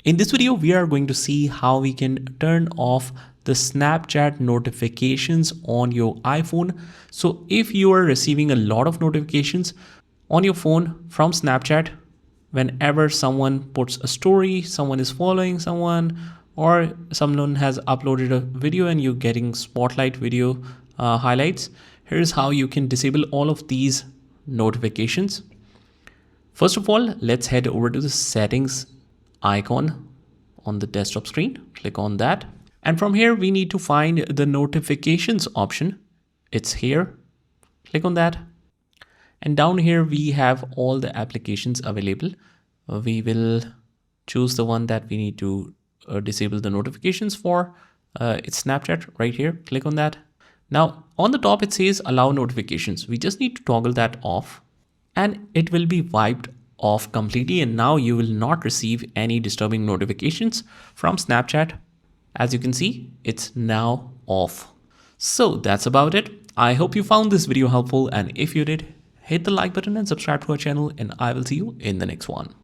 In this video, we are going to see how we can turn off the Snapchat notifications on your iPhone. So if you are receiving a lot of notifications on your phone from Snapchat, whenever someone puts a story, someone is following someone, or someone has uploaded a video and you're getting spotlight video highlights, here's how you can disable all of these notifications. First of all, let's head over to the settings icon on the desktop screen. Click on that. And from here, we need to find the notifications option. It's here. Click on that. And down here, we have all the applications available. We will choose the one that we need to disable the notifications for. It's Snapchat right here. Click on that. Now on the top, it says allow notifications. We just need to toggle that off and it will be wiped off completely. And now you will not receive any disturbing notifications from Snapchat. As you can see, it's now off. So that's about it. I hope you found this video helpful. And if you did, hit the like button and subscribe to our channel, and I will see you in the next one.